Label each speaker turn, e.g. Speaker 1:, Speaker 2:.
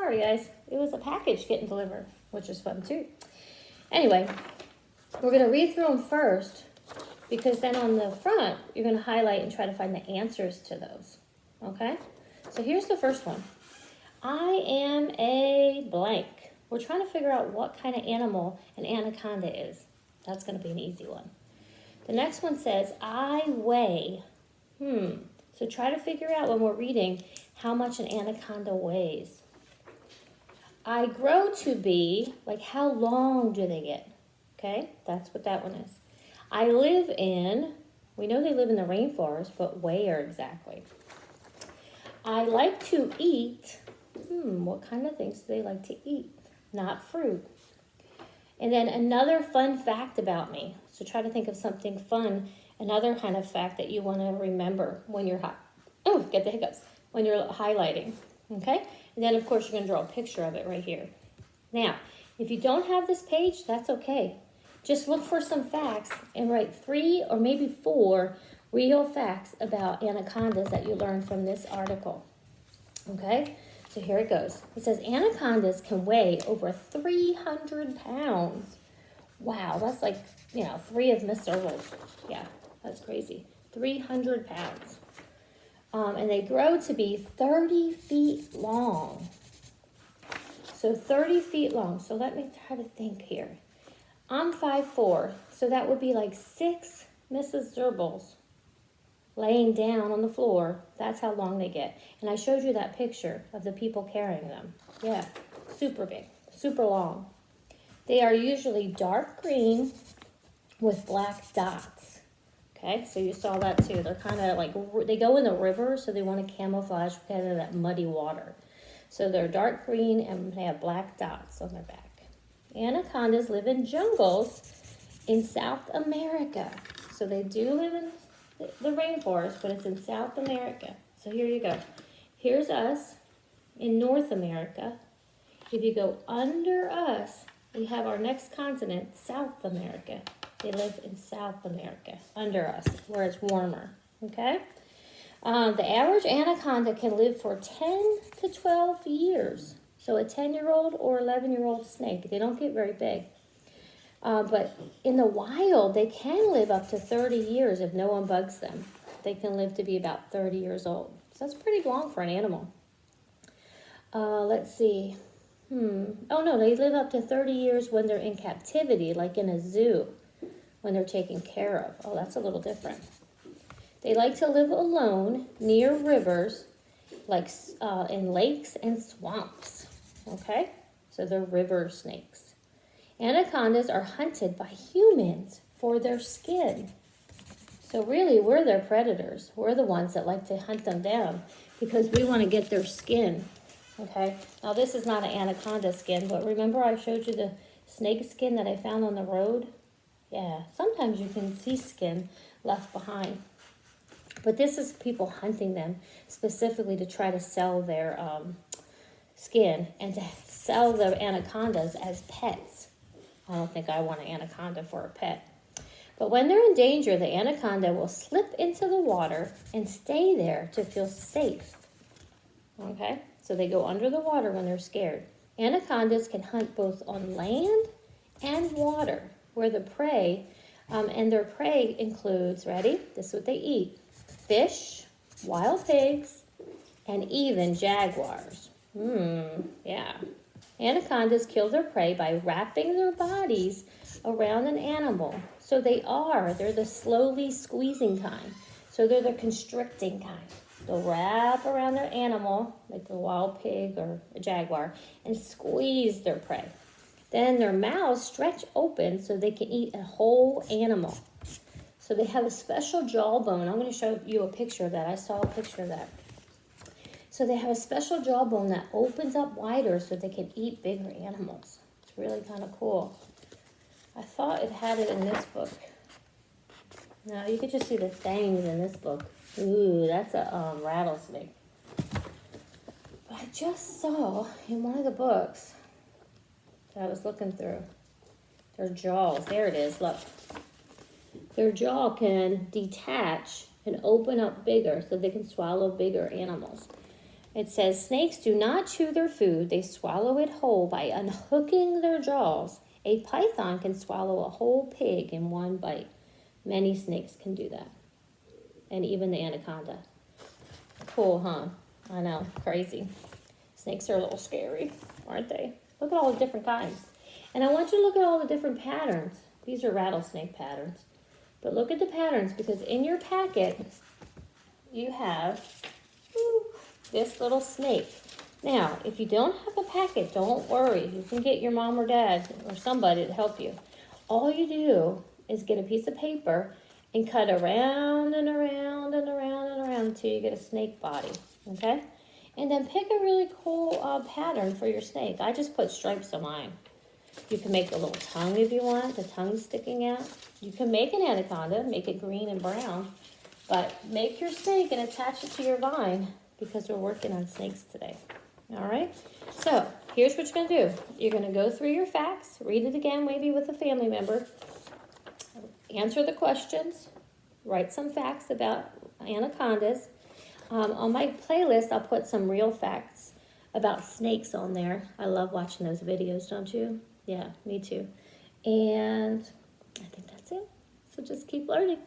Speaker 1: sorry guys. It was a package getting delivered, which is fun too. Anyway, we're going to read through them first because then on the front, you're going to highlight and try to find the answers to those. Okay? So here's the first one. I am a blank. We're trying to figure out what kind of animal an anaconda is. That's going to be an easy one. The next one says, I weigh. So try to figure out when we're reading how much an anaconda weighs. I grow to be, like how long do they get? Okay, that's what that one is. I live in, we know they live in the rainforest, but where exactly? I like to eat, what kind of things do they like to eat? Not fruit. And then another fun fact about me. So try to think of something fun, another kind of fact that you want to remember when you're get the hiccups, when you're highlighting, okay? And then of course you're going to draw a picture of it right here. Now, if you don't have this page, that's okay. Just look for some facts and write 3 or maybe 4 real facts about anacondas that you learned from this article, okay? So here it goes. It says anacondas can weigh over 300 pounds. Wow, that's like, 3 of Miss Serval's. Yeah, that's crazy. 300 pounds. And they grow to be 30 feet long. So 30 feet long. So let me try to think here. I'm 5'4", so that would be like 6 Mrs. Zerbals laying down on the floor. That's how long they get. And I showed you that picture of the people carrying them. Yeah, super big, super long. They are usually dark green with black dots. Okay, so you saw that too. They're kind of like, they go in the river, so they want to camouflage because of that muddy water. So they're dark green and they have black dots on their back. Anacondas live in jungles in South America. So they do live in the rainforest, but it's in South America. So here you go. Here's us in North America. If you go under us, we have our next continent, South America. They live in South America, under us, where it's warmer, okay? The average anaconda can live for 10 to 12 years. So a 10-year-old or 11-year-old snake, they don't get very big. But in the wild, they can live up to 30 years if no one bugs them. They can live to be about 30 years old. So that's pretty long for an animal. Let's see. Oh, no, they live up to 30 years when they're in captivity, like in a zoo, when they're taken care of. Oh, that's a little different. They like to live alone near rivers, like in lakes and swamps. Okay? So they're river snakes. Anacondas are hunted by humans for their skin. So really, we're their predators. We're the ones that like to hunt them down because we want to get their skin. Okay? Now, this is not an anaconda skin, but remember I showed you the snake skin that I found on the road? Yeah, sometimes you can see skin left behind. But this is people hunting them specifically to try to sell their skin and to sell the anacondas as pets. I don't think I want an anaconda for a pet. But when they're in danger, the anaconda will slip into the water and stay there to feel safe. Okay? So they go under the water when they're scared. Anacondas can hunt both on land and water, where the prey, and their prey includes, ready? This is what they eat. Fish, wild pigs, and even jaguars. Yeah. Anacondas kill their prey by wrapping their bodies around an animal. So they're the slowly squeezing kind. So they're the constricting kind. They'll wrap around their animal, like a wild pig or a jaguar, and squeeze their prey. Then their mouths stretch open so they can eat a whole animal. So they have a special jawbone. I'm going to show you a picture of that. I saw a picture of that. So they have a special jawbone that opens up wider so they can eat bigger animals. It's really kind of cool. I thought it had it in this book. No, you could just see the fangs in this book. Ooh, that's a rattlesnake. But I just saw in one of the books that I was looking through, their jaws. There it is, look. Their jaw can detach and open up bigger so they can swallow bigger animals. It says, snakes do not chew their food. They swallow it whole by unhooking their jaws. A python can swallow a whole pig in one bite. Many snakes can do that. And even the anaconda. Cool, huh? I know, crazy. Snakes are a little scary, aren't they? Look at all the different kinds. And I want you to look at all the different patterns. These are rattlesnake patterns. But look at the patterns, because in your packet, you have this little snake. Now, if you don't have a packet, don't worry. You can get your mom or dad or somebody to help you. All you do is get a piece of paper and cut around and around and around and around until you get a snake body, okay? And then pick a really cool pattern for your snake. I just put stripes on mine. You can make a little tongue if you want, the tongue sticking out. You can make an anaconda, make it green and brown, but make your snake and attach it to your vine because we're working on snakes today. All right? So here's what you're going to do. You're going to go through your facts, read it again, maybe with a family member, answer the questions, write some facts about anacondas. On my playlist, I'll put some real facts about snakes on there. I love watching those videos, don't you? Yeah, me too. And I think that's it. So just keep learning.